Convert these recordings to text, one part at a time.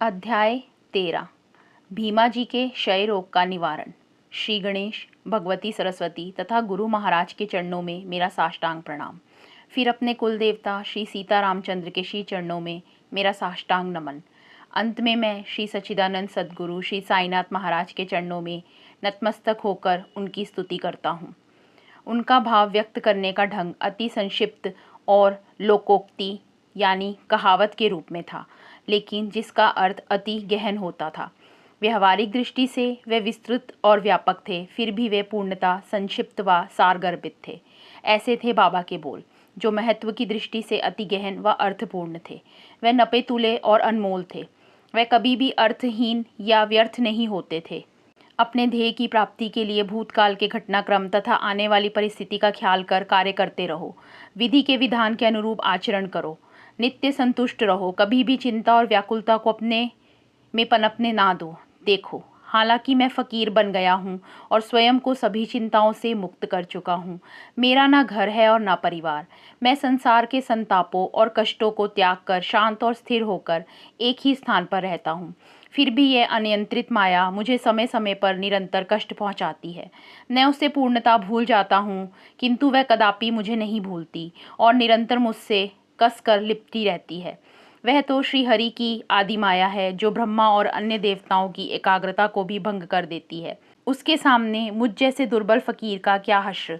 अध्याय 13। भीमा जी के क्षय रोग का निवारण। श्री गणेश, भगवती सरस्वती तथा गुरु महाराज के चरणों में मेरा साष्टांग प्रणाम। फिर अपने कुल देवता श्री सीता रामचंद्र के श्री चरणों में मेरा साष्टांग नमन। अंत में मैं श्री सच्चिदानंद सद्गुरु श्री साईनाथ महाराज के चरणों में नतमस्तक होकर उनकी स्तुति करता हूँ। उनका भाव व्यक्त करने का ढंग अति संक्षिप्त और लोकोक्ति यानी कहावत के रूप में था, लेकिन जिसका अर्थ अति गहन होता था। व्यवहारिक दृष्टि से वे विस्तृत और व्यापक थे, फिर भी वे पूर्णतः संक्षिप्त व सारगर्भित थे। ऐसे थे बाबा के बोल, जो महत्व की दृष्टि से अति गहन व अर्थपूर्ण थे। वे नपे तुले और अनमोल थे। वे कभी भी अर्थहीन या व्यर्थ नहीं होते थे। अपने ध्येय की प्राप्ति के लिए भूतकाल के घटनाक्रम तथा आने वाली परिस्थिति का ख्याल कर कार्य करते रहो। विधि के विधान के अनुरूप आचरण करो। नित्य संतुष्ट रहो। कभी भी चिंता और व्याकुलता को अपने में पनपने ना दो। देखो, हालांकि मैं फकीर बन गया हूँ और स्वयं को सभी चिंताओं से मुक्त कर चुका हूँ। मेरा ना घर है और ना परिवार। मैं संसार के संतापों और कष्टों को त्याग कर शांत और स्थिर होकर एक ही स्थान पर रहता हूँ। फिर भी यह अनियंत्रित माया मुझे समय समय पर निरंतर कष्ट पहुँचाती है। मैं उसे पूर्णतः भूल जाता हूँ, किंतु वह कदापि मुझे नहीं भूलती और निरंतर मुझसे कस कर लिपटी रहती है। वह तो श्री हरि की आदि माया है, जो ब्रह्मा और अन्य देवताओं की एकाग्रता को भी भंग कर देती है। उसके सामने मुझ जैसे दुर्बल फकीर का क्या हश्र।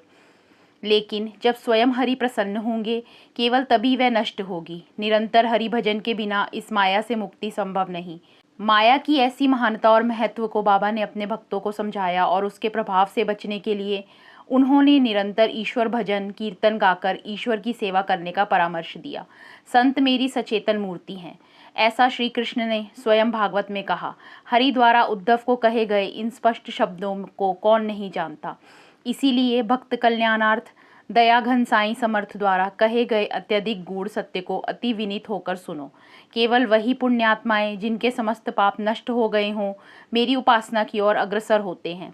लेकिन जब स्वयं हरि प्रसन्न होंगे, केवल तभी वह नष्ट होगी। निरंतर हरि भजन के बिना इस माया से मुक्ति संभव नहीं। माया की ऐसी महानता और महत्व को बाबा ने अपने भक्तों को समझाया और उसके प्रभाव से बचने के लिए उन्होंने निरंतर ईश्वर भजन कीर्तन गाकर ईश्वर की सेवा करने का परामर्श दिया। संत मेरी सचेतन मूर्ति हैं, ऐसा श्री कृष्ण ने स्वयं भागवत में कहा। हरि द्वारा उद्धव को कहे गए इन स्पष्ट शब्दों को कौन नहीं जानता। इसीलिए भक्त कल्याणार्थ दयाघन साईं समर्थ द्वारा कहे गए अत्यधिक गूढ़ सत्य को अति विनीत होकर सुनो। केवल वही पुण्यात्माएं जिनके समस्त पाप नष्ट हो गए हों, मेरी उपासना की ओर अग्रसर होते हैं।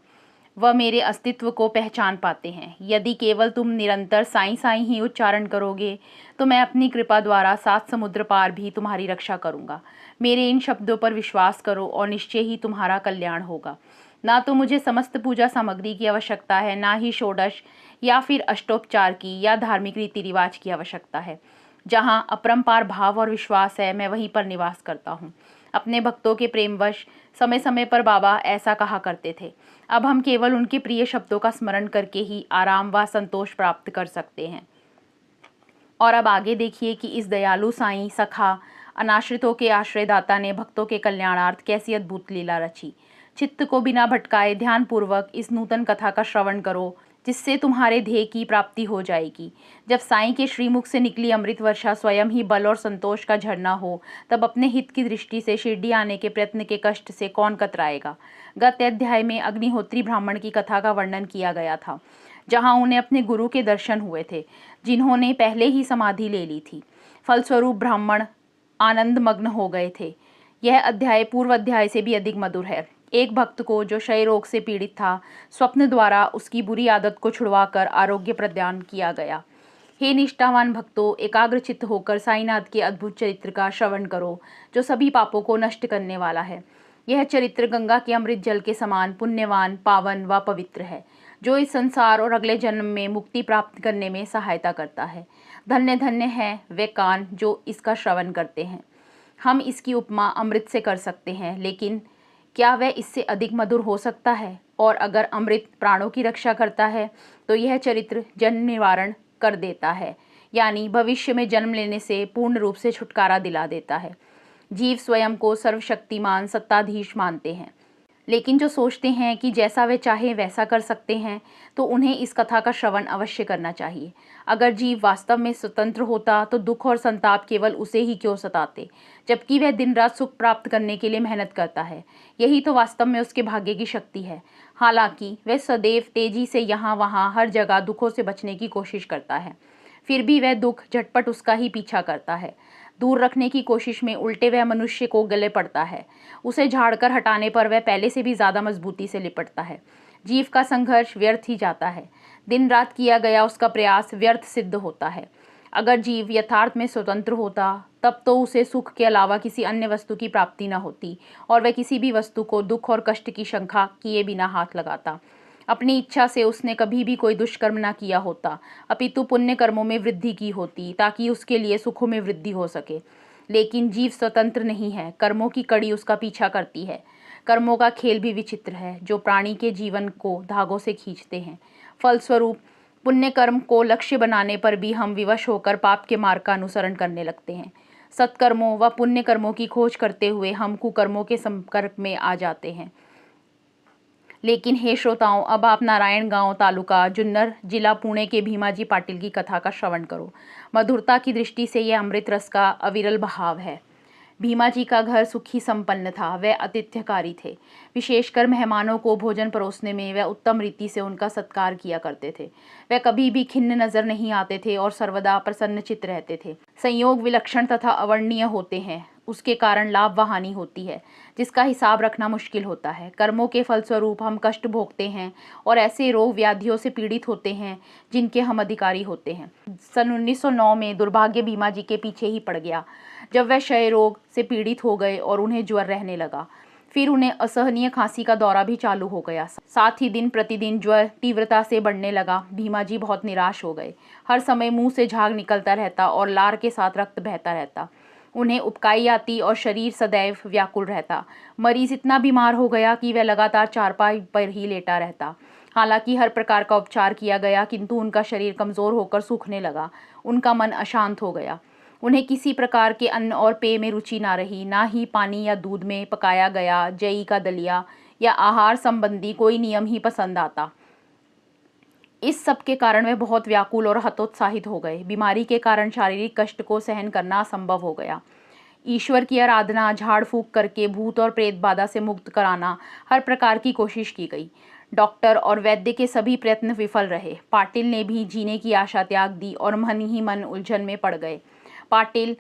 वह मेरे अस्तित्व को पहचान पाते हैं। यदि केवल तुम निरंतर साईं साईं ही उच्चारण करोगे, तो मैं अपनी कृपा द्वारा 7 समुद्र पार भी तुम्हारी रक्षा करूंगा। मेरे इन शब्दों पर विश्वास करो और निश्चय ही तुम्हारा कल्याण होगा। ना तो मुझे समस्त पूजा सामग्री की आवश्यकता है, ना ही षोडश या फिर अष्टोपचार की या धार्मिक रीति रिवाज की आवश्यकता है। जहाँ अपरंपार भाव और विश्वास है, मैं वहीं पर निवास करता हूँ। अपने भक्तों के प्रेमवश समय समय पर बाबा ऐसा कहा करते थे। अब हम केवल उनके प्रिय शब्दों का स्मरण करके ही आराम व संतोष प्राप्त कर सकते हैं। और अब आगे देखिए कि इस दयालु साईं सखा अनाश्रितों के आश्रयदाता ने भक्तों के कल्याणार्थ कैसी अद्भुत लीला रची। चित्त को बिना भटकाए ध्यानपूर्वक इस नूतन कथा का श्रवण करो, जिससे तुम्हारे ध्येय की प्राप्ति हो जाएगी। जब साईं के श्रीमुख से निकली अमृत वर्षा स्वयं ही बल और संतोष का झरना हो, तब अपने हित की दृष्टि से शिरडी आने के प्रयत्न के कष्ट से कौन कतराएगा। गत अध्याय में अग्निहोत्री ब्राह्मण की कथा का वर्णन किया गया था, जहां उन्हें अपने गुरु के दर्शन हुए थे, जिन्होंने पहले ही समाधि ले ली थी। फलस्वरूप ब्राह्मण आनंद मग्न हो गए थे। यह अध्याय पूर्व अध्याय से भी अधिक मधुर है। एक भक्त को, जो क्षय रोग से पीड़ित था, स्वप्न द्वारा उसकी बुरी आदत को छुड़वाकर आरोग्य प्रदान किया गया। हे निष्ठावान भक्तों, एकाग्रचित्त होकर साईनाथ के अद्भुत चरित्र का श्रवण करो, जो सभी पापों को नष्ट करने वाला है। यह चरित्र गंगा के अमृत जल के समान पुण्यवान, पावन व पवित्र है, जो इस संसार और अगले जन्म में मुक्ति प्राप्त करने में सहायता करता है। धन्य धन्य है वे कान जो इसका श्रवण करते हैं। हम इसकी उपमा अमृत से कर सकते हैं, लेकिन क्या वह इससे अधिक मधुर हो सकता है? और अगर अमृत प्राणों की रक्षा करता है, तो यह चरित्र जन्म निवारण कर देता है, यानी भविष्य में जन्म लेने से पूर्ण रूप से छुटकारा दिला देता है। जीव स्वयं को सर्वशक्तिमान सत्ताधीश मानते हैं, लेकिन जो सोचते हैं कि जैसा वे चाहे वैसा कर सकते हैं, तो उन्हें इस कथा का श्रवण अवश्य करना चाहिए। अगर जीव वास्तव में स्वतंत्र होता, तो दुख और संताप केवल उसे ही क्यों सताते, जबकि वह दिन रात सुख प्राप्त करने के लिए मेहनत करता है। यही तो वास्तव में उसके भाग्य की शक्ति है। हालांकि वह सदैव तेजी से यहाँ वहाँ हर जगह दुखों से बचने की कोशिश करता है, फिर भी वह दुख झटपट उसका ही पीछा करता है। दूर रखने की कोशिश में उल्टे वह मनुष्य को गले पड़ता है। उसे झाड़कर हटाने पर वह पहले से भी ज़्यादा मजबूती से लिपटता है। जीव का संघर्ष व्यर्थ ही जाता है। दिन रात किया गया उसका प्रयास व्यर्थ सिद्ध होता है। अगर जीव यथार्थ में स्वतंत्र होता तब तो उसे सुख के अलावा किसी अन्य वस्तु की प्राप्ति न होती और वह किसी भी वस्तु को दुख और कष्ट की शंका किए बिना हाथ लगाता। अपनी इच्छा से उसने कभी भी कोई दुष्कर्म न किया होता, अपितु पुण्य कर्मों में वृद्धि की होती ताकि उसके लिए सुखों में वृद्धि हो सके। लेकिन जीव स्वतंत्र नहीं है, कर्मों की कड़ी उसका पीछा करती है। कर्मों का खेल भी विचित्र है, जो प्राणी के जीवन को धागों से खींचते हैं। फलस्वरूप पुण्य कर्म को लक्ष्य बनाने पर भी हम विवश होकर पाप के मार्ग का अनुसरण करने लगते हैं। सत्कर्मों व पुण्य कर्मों की खोज करते हुए हम कुकर्मों के संपर्क में आ जाते हैं। लेकिन हे श्रोताओं, अब आप नारायण गांव तालुका जुन्नर जिला पुणे के भीमाजी पाटिल की कथा का श्रवण करो। मधुरता की दृष्टि से यह अमृत रस का अविरल बहाव है। भीमाजी का घर सुखी संपन्न था। वह आतिथ्यकारी थे। विशेषकर मेहमानों को भोजन परोसने में वह उत्तम रीति से उनका सत्कार किया करते थे। वह कभी भी खिन्न नजर नहीं आते थे और सर्वदा प्रसन्नचित्त रहते थे। संयोग विलक्षण तथा अवर्णनीय होते हैं, उसके कारण लाभ व हानि होती है जिसका हिसाब रखना मुश्किल होता है। कर्मों के फलस्वरूप हम कष्ट भोगते हैं और ऐसे रोग व्याधियों से पीड़ित होते हैं जिनके हम अधिकारी होते हैं। सन 1909 में दुर्भाग्य भीमाजी के पीछे ही पड़ गया, जब वह क्षय रोग से पीड़ित हो गए और उन्हें ज्वर रहने लगा। फिर उन्हें असहनीय खांसी का दौरा भी चालू हो गया। साथ ही दिन प्रतिदिन ज्वर तीव्रता से बढ़ने लगा। भीमाजी बहुत निराश हो गए। हर समय मुंह से झाग निकलता रहता और लार के साथ रक्त बहता रहता। उन्हें उबकाई आती और शरीर सदैव व्याकुल रहता। मरीज इतना बीमार हो गया कि वह लगातार चारपाई पर ही लेटा रहता। हालांकि हर प्रकार का उपचार किया गया, किंतु उनका शरीर कमज़ोर होकर सूखने लगा। उनका मन अशांत हो गया। उन्हें किसी प्रकार के अन्न और पेय में रुचि ना रही, ना ही पानी या दूध में पकाया गया जई का दलिया या आहार संबंधी कोई नियम ही पसंद आता। इस सब के कारण वे बहुत व्याकुल और हतोत्साहित हो गए। बीमारी के कारण शारीरिक कष्ट को सहन करना असंभव हो गया। ईश्वर की आराधना, झाड़ फूक करके भूत और प्रेत बाधा से मुक्त कराना, हर प्रकार की कोशिश की गई। डॉक्टर और वैद्य के सभी प्रयत्न विफल रहे। पाटिल ने भी जीने की आशा त्याग दी और मन ही मन उलझन में पड़ गए। पाटिल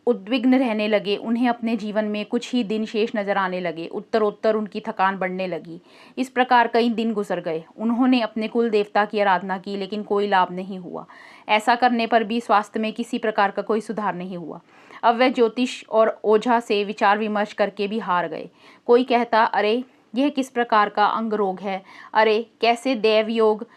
उद्विग्न रहने लगे। उन्हें अपने जीवन में कुछ ही दिन शेष नजर आने लगे। उत्तरोत्तर उनकी थकान बढ़ने लगी। इस प्रकार कई दिन गुजर गए। उन्होंने अपने कुल देवता की आराधना की, लेकिन कोई लाभ नहीं हुआ। ऐसा करने पर भी स्वास्थ्य में किसी प्रकार का कोई सुधार नहीं हुआ। अब वह ज्योतिष और ओझा से विचार विमर्श करके भी हार गए। कोई कहता, अरे यह किस प्रकार का अंग रोग है, अरे कैसे दैव योग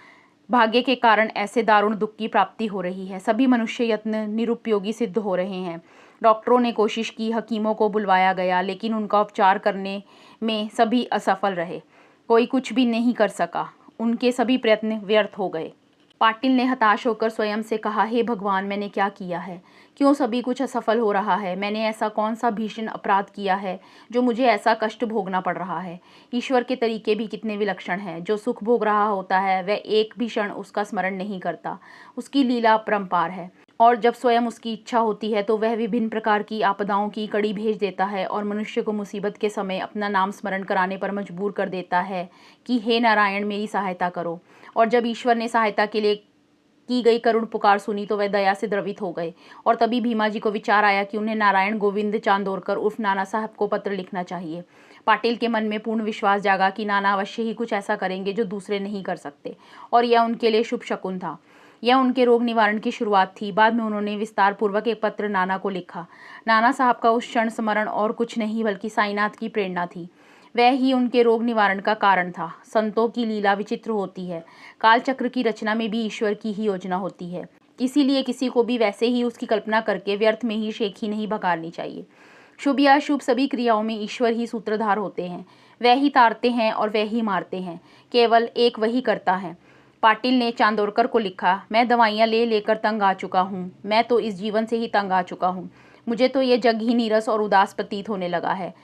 भाग्य के कारण ऐसे दारुण दुख की प्राप्ति हो रही है। सभी मनुष्य यत्न निरुपयोगी सिद्ध हो रहे हैं। डॉक्टरों ने कोशिश की, हकीमों को बुलवाया गया, लेकिन उनका उपचार करने में सभी असफल रहे। कोई कुछ भी नहीं कर सका। उनके सभी प्रयत्न व्यर्थ हो गए। पाटिल ने हताश होकर स्वयं से कहा, हे भगवान, मैंने क्या किया है? क्यों सभी कुछ असफल हो रहा है? मैंने ऐसा कौन सा भीषण अपराध किया है जो मुझे ऐसा कष्ट भोगना पड़ रहा है? ईश्वर के तरीके भी कितने विलक्षण हैं। जो सुख भोग रहा होता है वह एक भी क्षण उसका स्मरण नहीं करता। उसकी लीला अपरंपार है और जब स्वयं उसकी इच्छा होती है तो वह विभिन्न प्रकार की आपदाओं की कड़ी भेज देता है और मनुष्य को मुसीबत के समय अपना नाम स्मरण कराने पर मजबूर कर देता है कि हे नारायण, मेरी सहायता करो। और जब ईश्वर ने सहायता के लिए की गई करुण पुकार सुनी तो वह दया से द्रवित हो गए और तभी भीमाजी को विचार आया कि उन्हें नारायण गोविंद चांदोरकर उर्फ नाना साहब को पत्र लिखना चाहिए। पाटिल के मन में पूर्ण विश्वास जागा कि नाना अवश्य ही कुछ ऐसा करेंगे जो दूसरे नहीं कर सकते और यह उनके लिए शुभ शकुन था। यह उनके रोग निवारण की शुरुआत थी। बाद में उन्होंने विस्तार पूर्वक एक पत्र नाना को लिखा। नाना साहब का उस क्षण स्मरण और कुछ नहीं बल्कि साईनाथ की प्रेरणा थी। वह ही उनके रोग निवारण का कारण था। संतों की लीला विचित्र होती है। कालचक्र की रचना में भी ईश्वर की ही योजना होती है। इसीलिए किसी को भी वैसे ही उसकी कल्पना करके व्यर्थ में ही शेखी नहीं भगानी चाहिए। शुभ या अशुभ सभी क्रियाओं में ईश्वर ही सूत्रधार होते हैं। वह ही तारते हैं और वह ही मारते हैं। केवल एक वही करता है। पाटिल ने चांदोरकर को लिखा, मैं दवाइयाँ ले लेकर तंग आ चुका हूँ। मैं तो इस जीवन से ही तंग आ चुका हूँ। मुझे तो ये जग ही नीरस और उदास प्रतीत होने लगा है।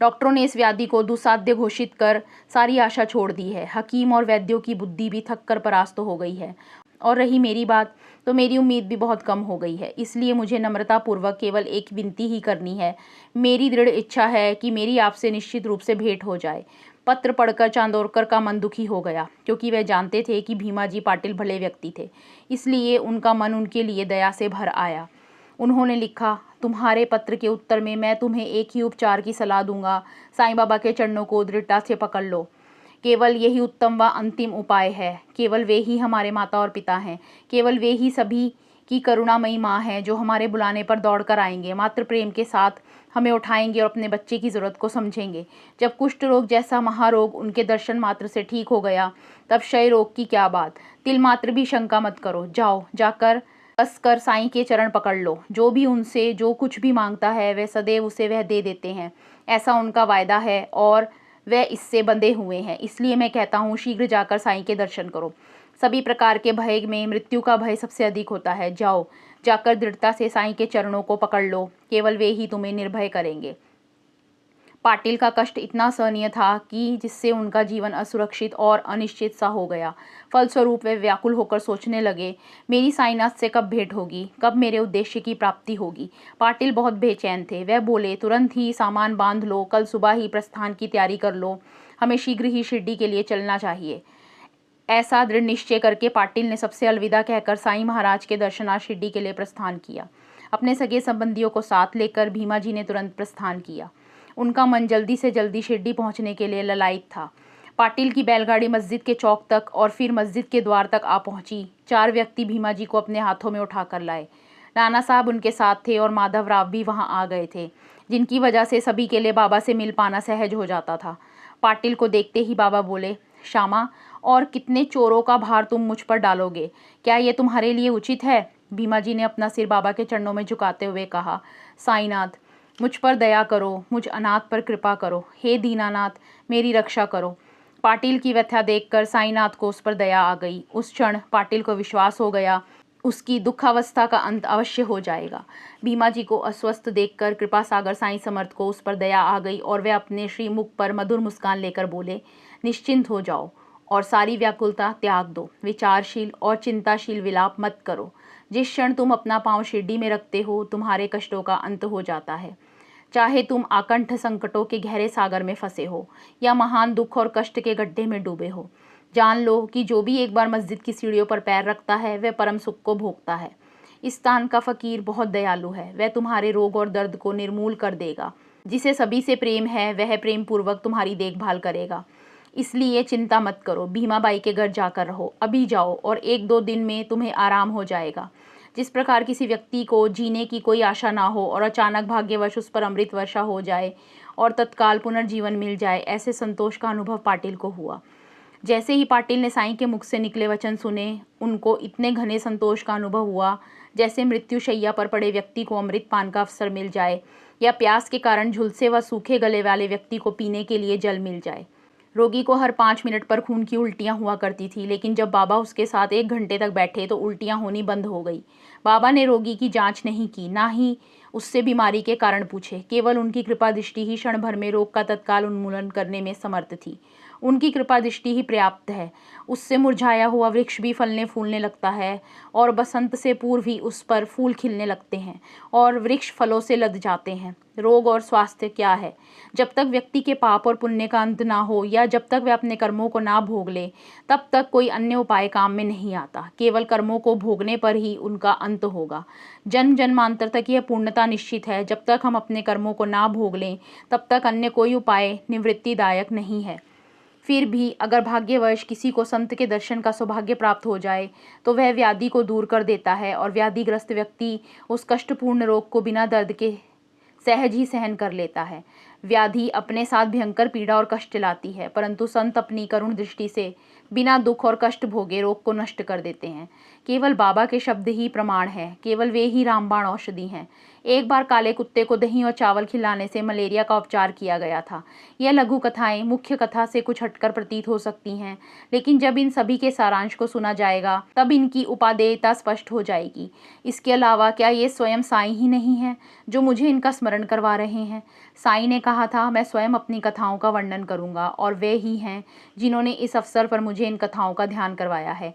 डॉक्टरों ने इस व्याधि को दुस्साध्य घोषित कर सारी आशा छोड़ दी है। हकीम और वैद्यों की बुद्धि भी थक कर परास्त हो गई है। और रही मेरी बात, तो मेरी उम्मीद भी बहुत कम हो गई है। इसलिए मुझे नम्रतापूर्वक केवल एक विनती ही करनी है। मेरी दृढ़ इच्छा है कि मेरी आपसे निश्चित रूप से भेंट हो जाए। पत्र पढ़कर चांदोरकर का मन दुखी हो गया, क्योंकि वह जानते थे कि भीमाजी पाटिल भले व्यक्ति थे। इसलिए उनका मन उनके लिए दया से भर आया। उन्होंने लिखा, तुम्हारे पत्र के उत्तर में मैं तुम्हें एक ही उपचार की सलाह दूंगा। साईं बाबा के चरणों को दृढ़ता से पकड़ लो। केवल यही उत्तम व अंतिम उपाय है। केवल वे ही हमारे माता और पिता हैं। केवल वे ही सभी की करुणामयी माँ हैं जो हमारे बुलाने पर दौड़ कर आएंगे, मातृ प्रेम के साथ हमें उठाएंगे और अपने बच्चे की ज़रूरत को समझेंगे। जब कुष्ठ रोग जैसा महारोग उनके दर्शन मात्र से ठीक हो गया, तब क्षय रोग की क्या बात। तिल मात्र भी शंका मत करो, जाओ जाकर कसकर साईं के चरण पकड़ लो। जो भी उनसे जो कुछ भी मांगता है वह सदैव उसे वह दे देते हैं, ऐसा उनका वायदा है और वह इससे बंधे हुए हैं। इसलिए मैं कहता हूँ शीघ्र जाकर साईं के दर्शन करो। सभी प्रकार के भय में मृत्यु का भय सबसे अधिक होता है। जाओ जाकर दृढ़ता से साईं के चरणों को पकड़ लो, केवल वे ही तुम्हें निर्भय करेंगे। पाटिल का कष्ट इतना सहनीय था कि जिससे उनका जीवन असुरक्षित और अनिश्चित सा हो गया। फलस्वरूप वे व्याकुल होकर सोचने लगे, मेरी साईनाथ से कब भेंट होगी, कब मेरे उद्देश्य की प्राप्ति होगी। पाटिल बहुत बेचैन थे। वह बोले, तुरंत ही सामान बांध लो, कल सुबह ही प्रस्थान की तैयारी कर लो, हमें शीघ्र ही शिरडी के लिए चलना चाहिए। ऐसा दृढ़ निश्चय करके पाटिल ने सबसे अलविदा कहकर साईं महाराज के दर्शनार्थ शिरडी के लिए प्रस्थान किया। अपने सगे संबंधियों को साथ लेकर भीमा जी ने तुरंत प्रस्थान किया। उनका मन जल्दी से जल्दी शिरडी पहुंचने के लिए ललायित था। पाटिल की बैलगाड़ी मस्जिद के चौक तक और फिर मस्जिद के द्वार तक आ पहुंची। 4 व्यक्ति भीमा जी को अपने हाथों में उठाकर लाए। नाना साहब उनके साथ थे और माधव राव भी वहां आ गए थे, जिनकी वजह से सभी के लिए बाबा से मिल पाना सहज हो जाता था। पाटिल को देखते ही बाबा बोले, श्यामा, और कितने चोरों का भार तुम मुझ पर डालोगे, क्या ये तुम्हारे लिए उचित है। भीमा जी ने अपना सिर बाबा के चरणों में झुकाते हुए कहा, साईनाथ, मुझ पर दया करो, मुझ अनाथ पर कृपा करो, हे दीनानाथ, मेरी रक्षा करो। पाटिल की व्यथा देखकर साईनाथ को उस पर दया आ गई। उस क्षण पाटिल को विश्वास हो गया, उसकी दुखावस्था का अंत अवश्य हो जाएगा। भीमा जी को अस्वस्थ देखकर कृपा सागर साईं समर्थ को उस पर दया आ गई और वे अपने श्रीमुख पर मधुर मुस्कान लेकर बोले, निश्चिंत हो जाओ और सारी व्याकुलता त्याग दो। विचारशील और चिंताशील विलाप मत करो। जिस क्षण तुम अपना पांव शिरडी में रखते हो, तुम्हारे कष्टों का अंत हो जाता है। चाहे तुम आकंठ संकटों के गहरे सागर में फंसे हो या महान दुख और कष्ट के गड्ढे में डूबे हो, जान लो कि जो भी एक बार मस्जिद की सीढ़ियों पर पैर रखता है वह परम सुख को भोगता है। इस स्थान का फकीर बहुत दयालु है, वह तुम्हारे रोग और दर्द को निर्मूल कर देगा। जिसे सभी से प्रेम है वह प्रेम पूर्वक तुम्हारी देखभाल करेगा। इसलिए चिंता मत करो, भीमा बाई के घर जाकर रहो, अभी जाओ और 1-2 दिन में तुम्हें आराम हो जाएगा। जिस प्रकार किसी व्यक्ति को जीने की कोई आशा ना हो और अचानक भाग्यवश उस पर अमृत वर्षा हो जाए और तत्काल पुनर्जीवन मिल जाए, ऐसे संतोष का अनुभव पाटिल को हुआ। जैसे ही पाटिल ने साईं के मुख से निकले वचन सुने, उनको इतने घने संतोष का अनुभव हुआ जैसे मृत्युशैया पर पड़े व्यक्ति को अमृत पान का अवसर मिल जाए या प्यास के कारण झुलसे व सूखे गले वाले व्यक्ति को पीने के लिए जल मिल जाए। रोगी को हर 5 मिनट पर खून की उल्टियां हुआ करती थी, लेकिन जब बाबा उसके साथ 1 घंटे तक बैठे तो उल्टियां होनी बंद हो गई। बाबा ने रोगी की जांच नहीं की, ना ही उससे बीमारी के कारण पूछे। केवल उनकी कृपा दृष्टि ही क्षण भर में रोग का तत्काल उन्मूलन करने में समर्थ थी। उनकी कृपा दृष्टि ही पर्याप्त है। उससे मुरझाया हुआ वृक्ष भी फलने फूलने लगता है और बसंत से पूर्व ही उस पर फूल खिलने लगते हैं और वृक्ष फलों से लद जाते हैं। रोग और स्वास्थ्य क्या है? जब तक व्यक्ति के पाप और पुण्य का अंत ना हो या जब तक वह अपने कर्मों को ना भोग ले, तब तक कोई अन्य उपाय काम में नहीं आता। केवल कर्मों को भोगने पर ही उनका अंत होगा। जन्म जन्मांतर तक यह पूर्णता निश्चित है। जब तक हम अपने कर्मों को ना भोग लें, तब तक अन्य कोई उपाय निवृत्तिदायक नहीं है। फिर भी अगर भाग्यवश किसी को संत के दर्शन का सौभाग्य प्राप्त हो जाए तो वह व्याधि को दूर कर देता है और व्याधिग्रस्त व्यक्ति उस कष्टपूर्ण रोग को बिना दर्द के सहज ही सहन कर लेता है। व्याधि अपने साथ भयंकर पीड़ा और कष्ट लाती है, परंतु संत अपनी करुण दृष्टि से बिना दुख और कष्ट भोगे रोग को नष्ट कर देते हैं। केवल बाबा के शब्द ही प्रमाण है, केवल वे ही रामबाण औषधि हैं। एक बार काले कुत्ते को दही और चावल खिलाने से मलेरिया का उपचार किया गया था। यह लघु कथाएं मुख्य कथा से कुछ हटकर प्रतीत हो सकती हैं, लेकिन जब इन सभी के सारांश को सुना जाएगा तब इनकी उपादेयता स्पष्ट हो जाएगी। इसके अलावा क्या ये स्वयं साईं ही नहीं है जो मुझे इनका स्मरण करवा रहे हैं? साईं ने कहा था, मैं स्वयं अपनी कथाओं का वर्णन करूंगा, और वे ही हैं जिन्होंने इस अवसर पर मुझे इन कथाओं का ध्यान करवाया है।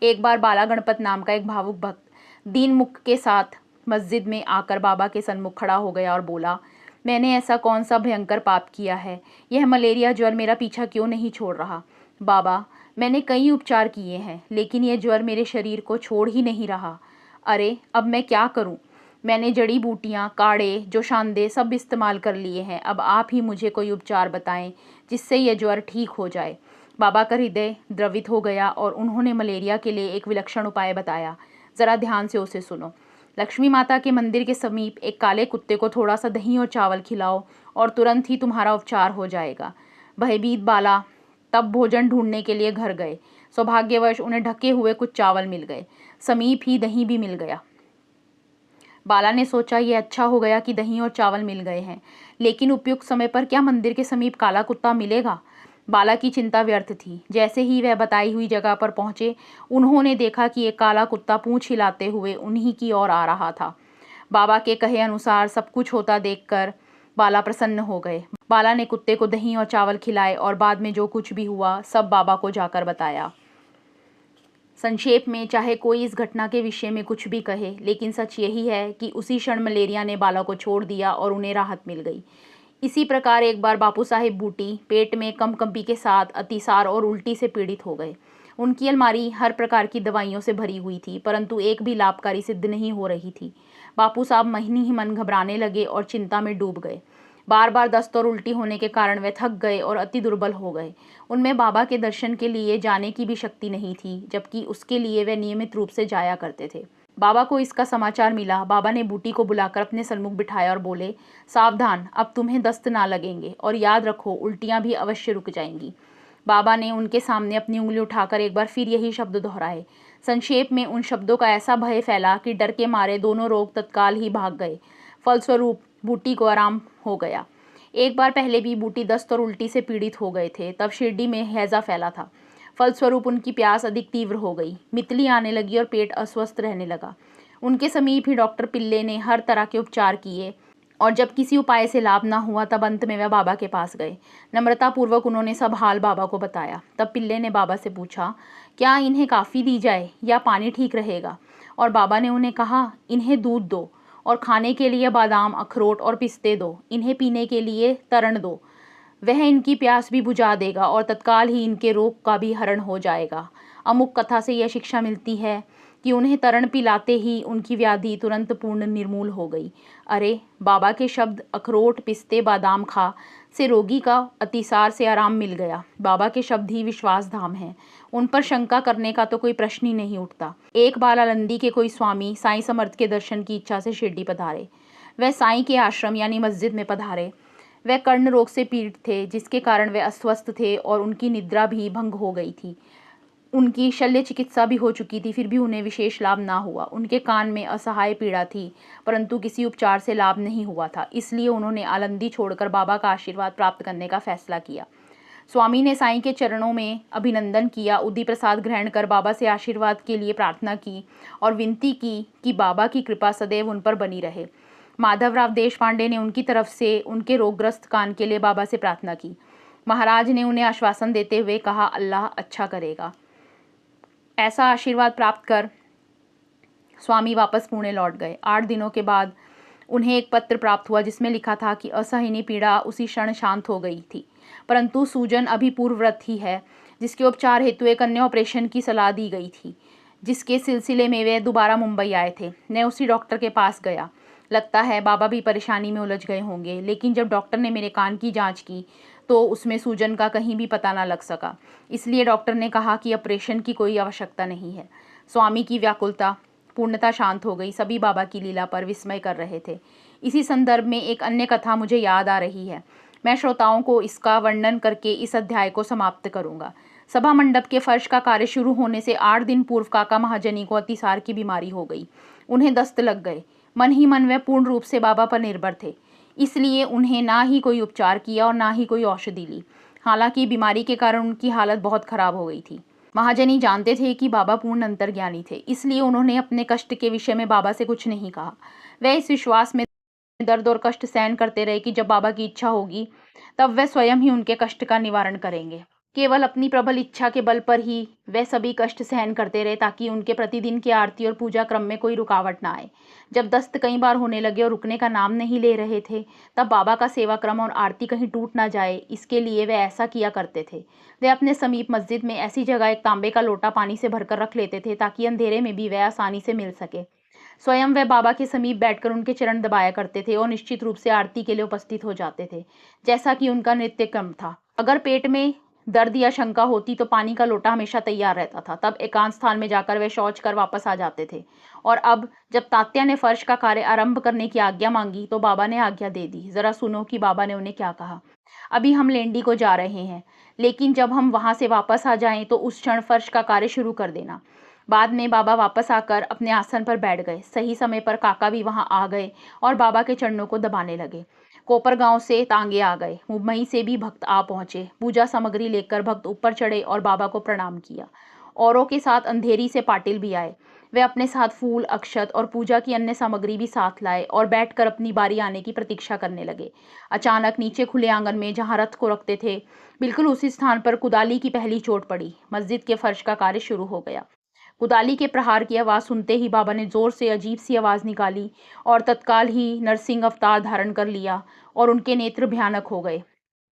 एक बार बाला गणपत नाम का एक भावुक भक्त दीन मुख के साथ मस्जिद में आकर बाबा के सन्मुख खड़ा हो गया और बोला, मैंने ऐसा कौन सा भयंकर पाप किया है? यह मलेरिया ज्वर मेरा पीछा क्यों नहीं छोड़ रहा? बाबा, मैंने कई उपचार किए हैं, लेकिन यह ज्वर मेरे शरीर को छोड़ ही नहीं रहा। अरे अब मैं क्या करूं? मैंने जड़ी बूटियां, काढ़े, जोशांदे सब इस्तेमाल कर लिए हैं। अब आप ही मुझे कोई उपचार बताएं जिससे यह ज्वर ठीक हो जाए। बाबा का हृदय द्रवित हो गया और उन्होंने मलेरिया के लिए एक विलक्षण उपाय बताया। ज़रा ध्यान से उसे सुनो। लक्ष्मी माता के मंदिर के समीप एक काले कुत्ते को थोड़ा सा दही और चावल खिलाओ और तुरंत ही तुम्हारा उपचार हो जाएगा। भयभीत बाला तब भोजन ढूंढने के लिए घर गए। सौभाग्यवश उन्हें ढके हुए कुछ चावल मिल गए, समीप ही दही भी मिल गया। बाला ने सोचा, यह अच्छा हो गया कि दही और चावल मिल गए हैं, लेकिन उपयुक्त समय पर क्या मंदिर के समीप काला कुत्ता मिलेगा? बाला की चिंता व्यर्थ थी। जैसे ही वह बताई हुई जगह पर पहुंचे, उन्होंने देखा कि एक काला कुत्ता पूंछ हिलाते हुए उन्हीं की ओर आ रहा था। बाबा के कहे अनुसार सब कुछ होता देखकर बाला प्रसन्न हो गए। बाला ने कुत्ते को दही और चावल खिलाए और बाद में जो कुछ भी हुआ सब बाबा को जाकर बताया। संक्षेप में, चाहे कोई इस घटना के विषय में कुछ भी कहे, लेकिन सच यही है कि उसी क्षण मलेरिया ने बाला को छोड़ दिया और उन्हें राहत मिल गई। इसी प्रकार एक बार बापू साहिब बूटी पेट में कंपकंपी के साथ अतिसार और उल्टी से पीड़ित हो गए। उनकी अलमारी हर प्रकार की दवाइयों से भरी हुई थी, परंतु एक भी लाभकारी सिद्ध नहीं हो रही थी। बापू साहब महीने ही मन घबराने लगे और चिंता में डूब गए। बार बार दस्त और उल्टी होने के कारण वे थक गए और अति दुर्बल हो गए। उनमें बाबा के दर्शन के लिए जाने की भी शक्ति नहीं थी, जबकि उसके लिए वे नियमित रूप से जाया करते थे। बाबा को इसका समाचार मिला। बाबा ने बूटी को बुलाकर अपने सन्मुख बिठाया और बोले, सावधान, अब तुम्हें दस्त ना लगेंगे और याद रखो उल्टियां भी अवश्य रुक जाएंगी। बाबा ने उनके सामने अपनी उंगली उठाकर एक बार फिर यही शब्द दोहराए। संक्षेप में उन शब्दों का ऐसा भय फैला कि डर के मारे दोनों रोग तत्काल ही भाग गए। फलस्वरूप बूटी को आराम हो गया। एक बार पहले भी बूटी दस्त और उल्टी से पीड़ित हो गए थे, तब शिरडी में हैजा फैला था। फलस्वरूप उनकी प्यास अधिक तीव्र हो गई, मितली आने लगी और पेट अस्वस्थ रहने लगा। उनके समीप ही डॉक्टर पिल्ले ने हर तरह के उपचार किए और जब किसी उपाय से लाभ ना हुआ, तब अंत में वह बाबा के पास गए। नम्रतापूर्वक उन्होंने सब हाल बाबा को बताया। तब पिल्ले ने बाबा से पूछा, क्या इन्हें काफ़ी दी जाए या पानी ठीक रहेगा? और बाबा ने उन्हें कहा, इन्हें दूध दो और खाने के लिए बादाम, अखरोट और पिस्ते दो। इन्हें पीने के लिए तरण दो, वह इनकी प्यास भी बुझा देगा और तत्काल ही इनके रोग का भी हरण हो जाएगा। अमुक कथा से यह शिक्षा मिलती है कि उन्हें तरण पिलाते ही उनकी व्याधि तुरंत पूर्ण निर्मूल हो गई। अरे, बाबा के शब्द अखरोट, पिस्ते, बादाम खा से रोगी का अतिसार से आराम मिल गया। बाबा के शब्द ही विश्वास धाम हैं, उन पर शंका करने का तो कोई प्रश्न ही नहीं उठता। एक बार आलंदी के कोई स्वामी साईं समर्थ के दर्शन की इच्छा से शिरडी पधारे। वह साईं के आश्रम यानी मस्जिद में पधारे। वह कर्ण रोग से पीड़ित थे, जिसके कारण वे अस्वस्थ थे और उनकी निद्रा भी भंग हो गई थी। उनकी शल्य चिकित्सा भी हो चुकी थी, फिर भी उन्हें विशेष लाभ ना हुआ। उनके कान में असहाय पीड़ा थी, परंतु किसी उपचार से लाभ नहीं हुआ था। इसलिए उन्होंने आलंदी छोड़कर बाबा का आशीर्वाद प्राप्त करने का फैसला किया। स्वामी ने साईं के चरणों में अभिनंदन किया, उदी प्रसाद ग्रहण कर बाबा से आशीर्वाद के लिए प्रार्थना की और विनती की कि बाबा की कृपा सदैव उन पर बनी रहे। माधवराव देशपांडे ने उनकी तरफ से उनके रोगग्रस्त कान के लिए बाबा से प्रार्थना की। महाराज ने उन्हें आश्वासन देते हुए कहा, अल्लाह अच्छा करेगा। ऐसा आशीर्वाद प्राप्त कर स्वामी वापस पुणे लौट गए। 8 दिनों के बाद उन्हें एक पत्र प्राप्त हुआ, जिसमें लिखा था कि असहनीय पीड़ा उसी क्षण शांत हो गई थी, परंतु सूजन अभी पूर्ववत ही है, जिसके उपचार हेतु एक अन्य ऑपरेशन की सलाह दी गई थी, जिसके सिलसिले में वे दोबारा मुंबई आए थे। मैं उसी डॉक्टर के पास गया। लगता है बाबा भी परेशानी में उलझ गए होंगे, लेकिन जब डॉक्टर ने मेरे कान की जांच की तो उसमें सूजन का कहीं भी पता ना लग सका। इसलिए डॉक्टर ने कहा कि ऑपरेशन की कोई आवश्यकता नहीं है। स्वामी की व्याकुलता पूर्णतः शांत हो गई। सभी बाबा की लीला पर विस्मय कर रहे थे। इसी संदर्भ में एक अन्य कथा मुझे याद आ रही है। मैं श्रोताओं को इसका वर्णन करके इस अध्याय को समाप्त करूंगा। सभा मंडप के फर्श का कार्य शुरू होने से 8 दिन पूर्व काका महाजनी को अतिसार की बीमारी हो गई। उन्हें दस्त लग गए। मन ही मन वे पूर्ण रूप से बाबा पर निर्भर थे, इसलिए उन्हें ना ही कोई उपचार किया और ना ही कोई औषधि ली। हालांकि बीमारी के कारण उनकी हालत बहुत खराब हो गई थी। महाजनी जानते थे कि बाबा पूर्ण अंतर्ज्ञानी थे, इसलिए उन्होंने अपने कष्ट के विषय में बाबा से कुछ नहीं कहा। वे इस विश्वास में दर्द और कष्ट सहन करते रहे कि जब बाबा की इच्छा होगी तब वे स्वयं ही उनके कष्ट का निवारण करेंगे। केवल अपनी प्रबल इच्छा के बल पर ही वे सभी कष्ट सहन करते रहे, ताकि उनके प्रतिदिन की आरती और पूजा क्रम में कोई रुकावट ना आए। जब दस्त कई बार होने लगे और रुकने का नाम नहीं ले रहे थे, तब बाबा का सेवा क्रम और आरती कहीं टूट ना जाए, इसके लिए वे ऐसा किया करते थे। वे अपने समीप मस्जिद में ऐसी जगह एक तांबे का लोटा पानी से भरकर रख लेते थे, ताकि अंधेरे में भी वह आसानी से मिल सके। स्वयं वे बाबा के समीप बैठकर उनके चरण दबाया करते थे और निश्चित रूप से आरती के लिए उपस्थित हो जाते थे, जैसा कि उनका नित्य क्रम था। अगर पेट में दर्द या शंका होती तो पानी का लोटा हमेशा तैयार रहता था। तब एकांत स्थान में जाकर वे शौच कर वापस आ जाते थे। और अब जब तात्या ने फर्श का कार्य आरंभ करने की आज्ञा मांगी तो बाबा ने आज्ञा दे दी। जरा सुनो कि बाबा ने उन्हें क्या कहा। अभी हम लेंडी को जा रहे हैं, लेकिन जब हम वहां से वापस आ जाएं तो उस क्षण फर्श का कार्य शुरू कर देना। बाद में बाबा वापस आकर अपने आसन पर बैठ गए। सही समय पर काका भी वहां आ गए और बाबा के चरणों को दबाने लगे। कोपर गांव से तांगे आ गए। मुंबई से भी भक्त आ पहुंचे। पूजा सामग्री लेकर भक्त ऊपर चढ़े और बाबा को प्रणाम किया। औरों के साथ अंधेरी से पाटिल भी आए। वे अपने साथ फूल, अक्षत और पूजा की अन्य सामग्री भी साथ लाए और बैठकर अपनी बारी आने की प्रतीक्षा करने लगे। अचानक नीचे खुले आंगन में जहां रथ को रखते थे, बिल्कुल उसी स्थान पर कुदाली की पहली चोट पड़ी। मस्जिद के फर्श का कार्य शुरू हो गया। कुदाली के प्रहार की आवाज सुनते ही बाबा ने जोर से अजीब सी आवाज निकाली और तत्काल ही नरसिंह अवतार धारण कर लिया और उनके नेत्र भयानक हो गए।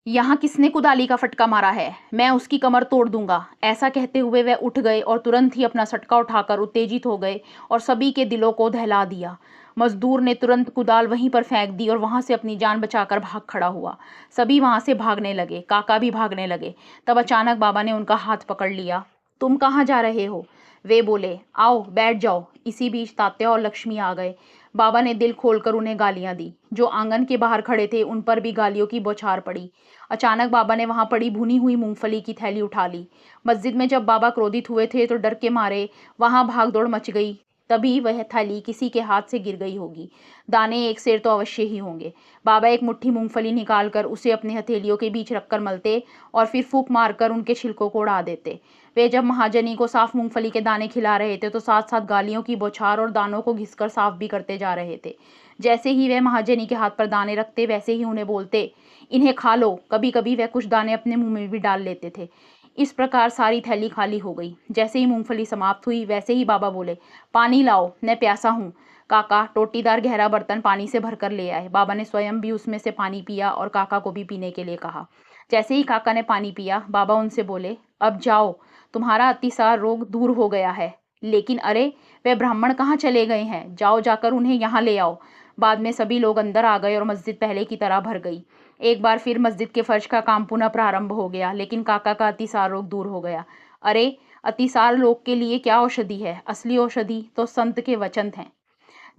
यहाँ किसने कुदाली का फटका मारा है? मैं उसकी कमर तोड़ दूंगा। ऐसा कहते हुए वह उठ गए और तुरंत ही अपना सटका उठाकर उत्तेजित हो गए और सभी के दिलों को दहला दिया। मजदूर ने तुरंत कुदाल वहीं पर फेंक दी और वहां से अपनी जान बचाकर भाग खड़ा हुआ। सभी वहां से भागने लगे। काका भी भागने लगे। तब अचानक बाबा ने उनका हाथ पकड़ लिया। तुम कहाँ जा रहे हो? वे बोले, आओ बैठ जाओ। इसी बीच तात्या और लक्ष्मी आ गए। बाबा ने दिल खोलकर उन्हें गालियां दी। जो आंगन के बाहर खड़े थे उन पर भी गालियों की बौछार पड़ी। अचानक बाबा ने वहां पड़ी भुनी हुई मूंगफली की थैली उठा ली। मस्जिद में जब बाबा क्रोधित हुए थे तो डर के मारे वहां भागदौड़ मच गई। तभी वह थैली किसी के हाथ से गिर गई होगी। दाने एक सेर तो अवश्य ही होंगे। बाबा एक मुट्ठी मूंगफली निकालकर उसे अपने हथेलियों के बीच रखकर मलते और फिर फूंक मारकर उनके छिलकों को उड़ा देते। वे जब महाजनी को साफ मूंगफली के दाने खिला रहे थे तो साथ साथ गालियों की बौछार और दानों को घिसकर साफ भी करते जा रहे थे। जैसे ही वे महाजनी के हाथ पर दाने रखते वैसे ही उन्हें बोलते, इन्हें खा लो। कभी कभी वह कुछ दाने अपने मुंह में भी डाल लेते थे। इस प्रकार सारी थैली खाली हो गई। जैसे ही मूंगफली समाप्त हुई वैसे ही बाबा बोले, पानी लाओ, मैं प्यासा हूँ। काका टोटीदार गहरा बर्तन पानी से भरकर ले आए। बाबा ने स्वयं भी उसमें से पानी पिया और काका को भी पीने के लिए कहा। जैसे ही काका ने पानी पिया बाबा उनसे बोले, अब जाओ, तुम्हारा अतिसार रोग दूर हो गया है। लेकिन अरे, वे ब्राह्मण कहाँ चले गए हैं? जाओ, जाकर उन्हें यहाँ ले आओ। बाद में सभी लोग अंदर आ गए और मस्जिद पहले की तरह भर गई। एक बार फिर मस्जिद के फर्श का काम पुनः प्रारंभ हो गया, लेकिन काका का अतिसार रोग दूर हो गया। अरे, अतिसार रोग के लिए क्या औषधि है? असली औषधि तो संत के वचन हैं।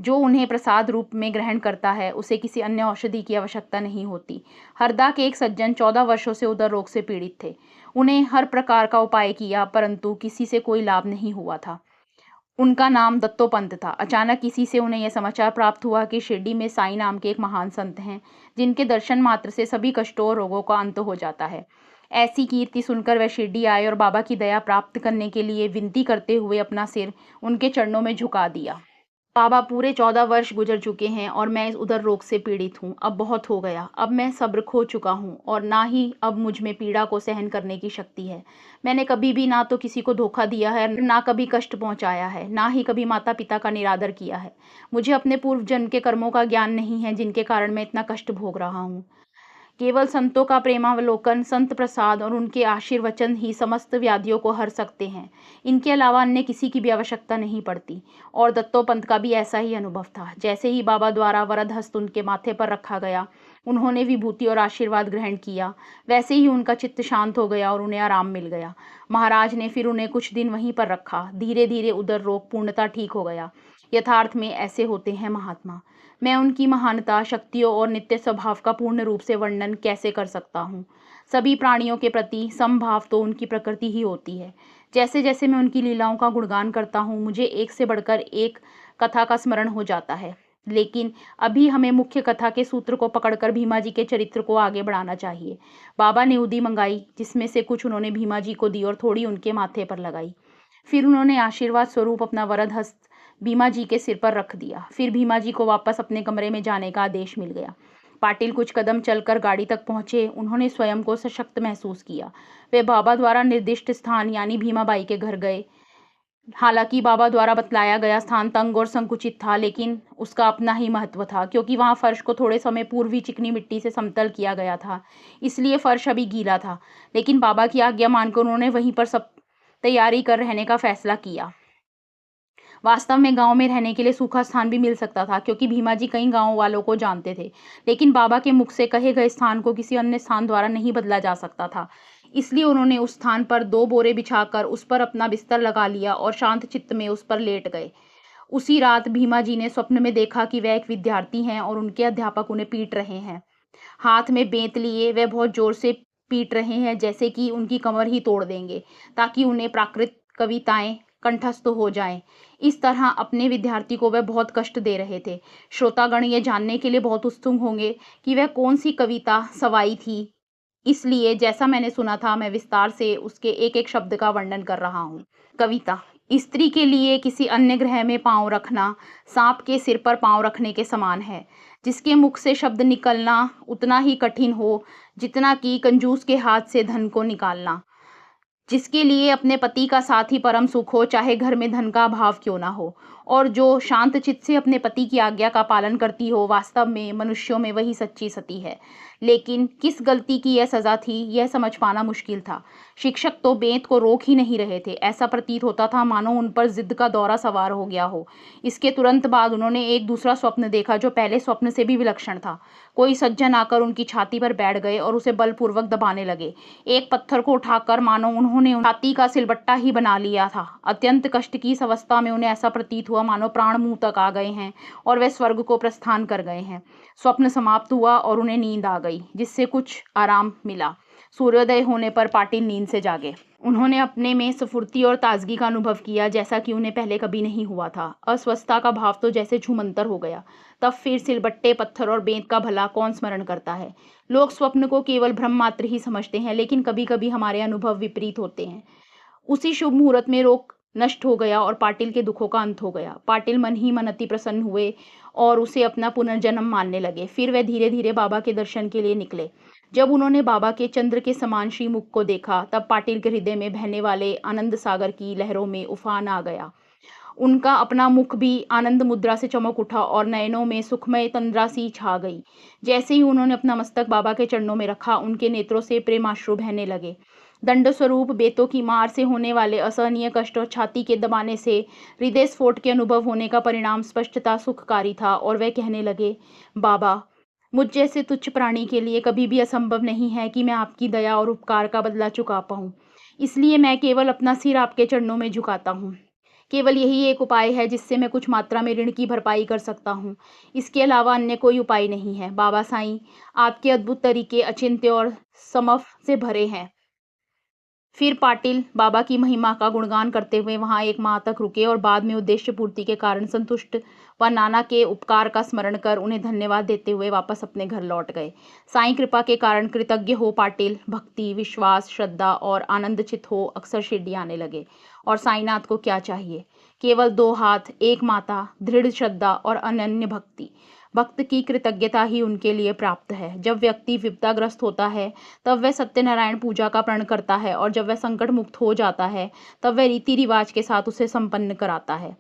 जो उन्हें प्रसाद रूप में ग्रहण करता है उसे किसी अन्य औषधि की आवश्यकता नहीं होती। हरदा के एक सज्जन 14 वर्षों से उदर रोग से पीड़ित थे। उन्हें हर प्रकार का उपाय किया परंतु किसी से कोई लाभ नहीं हुआ था। उनका नाम दत्तोपंत था। अचानक किसी से उन्हें यह समाचार प्राप्त हुआ कि शिरडी में साईं नाम के एक महान संत हैं, जिनके दर्शन मात्र से सभी कष्टों और रोगों का अंत हो जाता है। ऐसी कीर्ति सुनकर वह शिरडी आए और बाबा की दया प्राप्त करने के लिए विनती करते हुए अपना सिर उनके चरणों में झुका दिया। बाबा, पूरे 14 वर्ष गुजर चुके हैं और मैं इस उदर रोग से पीड़ित हूँ। अब बहुत हो गया। अब मैं सब्र खो चुका हूँ और ना ही अब मुझ में पीड़ा को सहन करने की शक्ति है। मैंने कभी भी ना तो किसी को धोखा दिया है, ना कभी कष्ट पहुँचाया है, ना ही कभी माता पिता का निरादर किया है। मुझे अपने पूर्व जन्म के कर्मों का ज्ञान नहीं है, जिनके कारण मैं इतना कष्ट भोग रहा हूँ। केवल संतों का प्रेमावलोकन, संत प्रसाद और उनके आशीर्वचन ही समस्त व्याधियों को हर सकते हैं। इनके अलावा अन्य किसी की भी आवश्यकता नहीं पड़ती। और दत्तोपंत का भी ऐसा ही अनुभव था। जैसे ही बाबा द्वारा वरद हस्त उनके माथे पर रखा गया, उन्होंने विभूति और आशीर्वाद ग्रहण किया, वैसे ही उनका चित्त शांत हो गया और उन्हें आराम मिल गया। महाराज ने फिर उन्हें कुछ दिन वहीं पर रखा। धीरे धीरे उदर रोग पूर्णतः ठीक हो गया। यथार्थ में ऐसे होते हैं महात्मा। मैं उनकी महानता, शक्तियों और नित्य स्वभाव का पूर्ण रूप से वर्णन कैसे कर सकता हूँ। सभी प्राणियों के प्रति समभाव तो उनकी प्रकृति ही होती है। जैसे जैसे मैं उनकी लीलाओं का गुणगान करता हूँ, मुझे एक से बढ़कर एक कथा का स्मरण हो जाता है। लेकिन अभी हमें मुख्य कथा के सूत्र को पकड़कर भीमा जी के चरित्र को आगे बढ़ाना चाहिए। बाबा ने उदी मंगाई, जिसमें से कुछ उन्होंने भीमा जी को दी और थोड़ी उनके माथे पर लगाई। फिर उन्होंने आशीर्वाद स्वरूप अपना वरद हस्त भीमा जी के सिर पर रख दिया। फिर भीमा जी को वापस अपने कमरे में जाने का आदेश मिल गया। पाटिल कुछ कदम चलकर गाड़ी तक पहुंचे। उन्होंने स्वयं को सशक्त महसूस किया। वे बाबा द्वारा निर्दिष्ट स्थान यानी भीमाबाई के घर गए। हालांकि बाबा द्वारा बतलाया गया स्थान तंग और संकुचित था, लेकिन उसका अपना ही महत्व था, क्योंकि वहां फर्श को थोड़े समय पूर्व ही चिकनी मिट्टी से समतल किया गया था, इसलिए फर्श अभी गीला था। लेकिन बाबा की आज्ञा मानकर उन्होंने वहीं पर सब तैयारी कर रहने का फैसला किया। वास्तव में गांव में रहने के लिए सूखा स्थान भी मिल सकता था, क्योंकि भीमा जी कई गांव वालों को जानते थे। लेकिन बाबा के मुख से कहे गए स्थान को किसी अन्य स्थान द्वारा नहीं बदला जा सकता था। इसलिए उन्होंने उस स्थान पर 2 बोरे बिछाकर उस पर अपना बिस्तर लगा लिया और शांत चित्त में उस पर लेट गए। उसी रात भीमा जी ने स्वप्न में देखा कि वह एक विद्यार्थी हैं और उनके अध्यापक उन्हें पीट रहे हैं। हाथ में बेंत लिए वह बहुत जोर से पीट रहे हैं, जैसे कि उनकी कमर ही तोड़ देंगे, ताकि उन्हें प्राकृत कविताएं कंठस्थ हो जाएं। इस तरह अपने विद्यार्थी को वह बहुत कष्ट दे रहे थे। श्रोतागण ये जानने के लिए बहुत उत्सुक होंगे कि वह कौन सी कविता सवाई थी। इसलिए जैसा मैंने सुना था, मैं विस्तार से उसके एक एक शब्द का वर्णन कर रहा हूँ। कविता। स्त्री के लिए किसी अन्य ग्रह में पांव रखना सांप के सिर पर पांव रखने के समान है, जिसके मुख से शब्द निकलना उतना ही कठिन हो जितना कि कंजूस के हाथ से धन को निकालना। जिसके लिए अपने पति का साथ ही परम सुख हो, चाहे घर में धन का अभाव क्यों ना हो, और जो शांत चित्त से अपने पति की आज्ञा का पालन करती हो, वास्तव में मनुष्यों में वही सच्ची सती है। लेकिन किस गलती की यह सजा थी, यह समझ पाना मुश्किल था। शिक्षक तो बेंत को रोक ही नहीं रहे थे। ऐसा प्रतीत होता था मानो उन पर जिद का दौरा सवार हो गया हो। इसके तुरंत बाद उन्होंने एक दूसरा स्वप्न देखा, जो पहले स्वप्न से भी विलक्षण था। कोई सज्जन आकर उनकी छाती पर बैठ गए और उसे बलपूर्वक दबाने लगे। एक पत्थर को उठाकर मानो उन्होंने छाती का सिलबट्टा ही बना लिया था। अत्यंत कष्ट की इस अवस्था में उन्हें ऐसा प्रतीत हुआ मानो प्राण मुंह तक आ गए हैं और वे स्वर्ग को प्रस्थान कर गए हैं। स्वप्न समाप्त हुआ और उन्हें नींद आ गई, जिससे कुछ आराम मिला। सूर्योदय होने पर पाटिल नींद से जागे। उन्होंने अपने में स्फूर्ति और ताजगी का अनुभव किया, जैसा कि उन्हें पहले कभी नहीं हुआ था। अस्वस्थता का भाव तो जैसे झूमंतर हो गया। तब फिर सिलबट्टे, पत्थर और बेंत का भला कौन स्मरण करता है। लोग स्वप्न को केवल भ्रम मात्र ही समझते हैं, लेकिन कभी कभी हमारे अनुभव विपरीत होते हैं। उसी शुभ मुहूर्त में रोग नष्ट हो गया और पाटिल के दुखों का अंत हो गया। पाटिल मन ही मन अति प्रसन्न हुए और उसे अपना पुनर्जन्म मानने लगे। फिर वे धीरे धीरे बाबा के दर्शन के लिए निकले। जब उन्होंने बाबा के चंद्र के समान श्रीमुख को देखा, तब पाटिल के हृदय में बहने वाले आनंद सागर की लहरों में उफान आ गया। उनका अपना मुख भी आनंद मुद्रा से चमक उठा और नयनों में सुखमय तंद्रा सी छा गई। जैसे ही उन्होंने अपना मस्तक बाबा के चरणों में रखा, उनके नेत्रों से प्रेमाश्रु बहने लगे। दंड स्वरूप बेतों की मार से होने वाले असहनीय कष्ट और छाती के दबाने से हृदय स्फोट के अनुभव होने का परिणाम स्पष्टता सुखकारी था, और वह कहने लगे, बाबा, मुझ जैसे तुच्छ प्राणी के लिए कभी भी असंभव नहीं है कि मैं आपकी दया और उपकार का बदला चुका पाऊं। इसलिए मैं केवल अपना सिर आपके चरणों में झुकाता हूँ। केवल यही एक उपाय है जिससे मैं कुछ मात्रा में ऋण की भरपाई कर सकता हूँ। इसके अलावा अन्य कोई उपाय नहीं है। बाबा साईं, आपके अद्भुत तरीके अचिंत्य और समफ से भरे हैं। फिर पाटिल बाबा की महिमा का गुणगान करते हुए वहां एक माह तक रुके और बाद में उद्देश्य पूर्ति के कारण संतुष्ट व नाना के उपकार का स्मरण कर उन्हें धन्यवाद देते हुए वापस अपने घर लौट गए। साईं कृपा के कारण कृतज्ञ हो पाटिल भक्ति, विश्वास, श्रद्धा और आनंदचित हो अक्सर शिरडी आने लगे। और साईनाथ को क्या चाहिए? केवल 2 हाथ, एक माता, दृढ़ श्रद्धा और अनन्य भक्ति। भक्त की कृतज्ञता ही उनके लिए प्राप्त है। जब व्यक्ति विपदाग्रस्त होता है, तब वह सत्यनारायण पूजा का प्रण करता है, और जब वह संकट मुक्त हो जाता है, तब वह रीति रिवाज के साथ उसे संपन्न कराता है।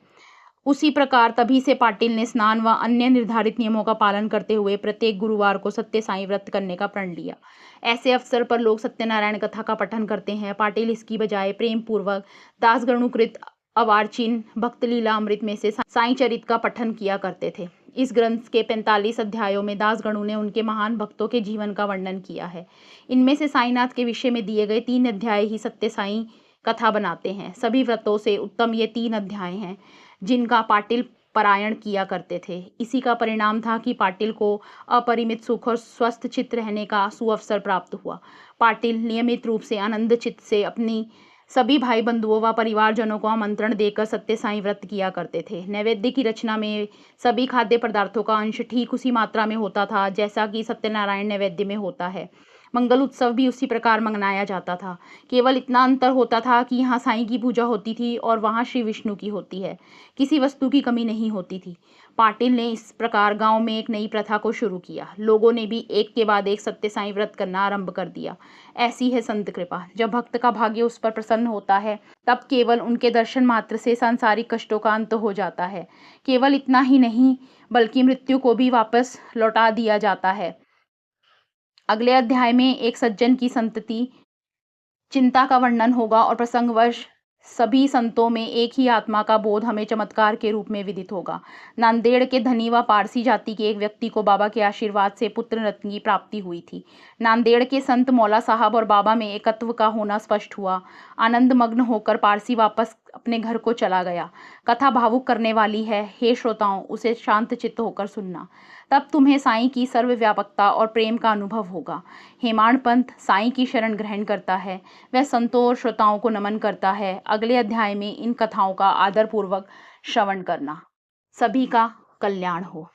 उसी प्रकार तभी से पाटिल ने स्नान व अन्य निर्धारित नियमों का पालन करते हुए प्रत्येक गुरुवार को सत्य साई व्रत करने का प्रण लिया। ऐसे अवसर पर लोग सत्यनारायण कथा का पठन करते हैं। पाटिल इसकी बजाय प्रेम पूर्वक दासगणुकृत अवार्चिन भक्त लीला अमृत में से साईं चरित का पठन किया करते थे। इस ग्रंथ के 45 अध्यायों में दासगणु ने उनके महान भक्तों के जीवन का वर्णन किया है। इनमें से साईनाथ के विषय में दिए गए 3 अध्याय ही सत्य साई कथा बनाते हैं। सभी व्रतों से उत्तम ये 3 अध्याय हैं जिनका पाटिल पारायण किया करते थे। इसी का परिणाम था कि पाटिल को अपरिमित सुख और स्वस्थ चित्त रहने का सुअवसर प्राप्त हुआ। पाटिल नियमित रूप से आनंद चित्त से अपनी सभी भाई बंधुओं व परिवारजनों को आमंत्रण देकर सत्य साई व्रत किया करते थे। नैवेद्य की रचना में सभी खाद्य पदार्थों का अंश ठीक उसी मात्रा में होता था जैसा कि सत्यनारायण नैवेद्य में होता है। मंगल उत्सव भी उसी प्रकार मनाया जाता था। केवल इतना अंतर होता था कि यहाँ साईं की पूजा होती थी और वहाँ श्री विष्णु की होती है। किसी वस्तु की कमी नहीं होती थी। पाटिल ने इस प्रकार गांव में एक नई प्रथा को शुरू किया। लोगों ने भी एक के बाद एक सत्य साई व्रत करना आरंभ कर दिया। ऐसी है संत कृपा। जब भक्त का भाग्य उस पर प्रसन्न होता है, तब केवल उनके दर्शन मात्र से सांसारिक कष्टों का अंत हो जाता है। केवल इतना ही नहीं, बल्कि मृत्यु को भी वापस लौटा दिया जाता है। अगले अध्याय में एक सज्जन की संतति चिंता का वर्णन होगा और प्रसंगवश सभी संतों में एक ही आत्मा का बोध हमें चमत्कार के रूप में विदित होगा। नांदेड़ के धनी व पारसी जाति के एक व्यक्ति को बाबा के आशीर्वाद से पुत्र रत्न की प्राप्ति हुई थी। नांदेड़ के संत मौला साहब और बाबा में एकत्व का होना स्पष्ट हुआ। आनंद मग्न होकर पारसी वापस अपने घर को चला गया। कथा भावुक करने वाली है, हे श्रोताओं, उसे शांत चित्त होकर सुनना, तब तुम्हें साईं की सर्वव्यापकता और प्रेम का अनुभव होगा। हेमाड़ पंथ साईं की शरण ग्रहण करता है, वह संतों और श्रोताओं को नमन करता है। अगले अध्याय में इन कथाओं का आदरपूर्वक श्रवण करना। सभी का कल्याण हो।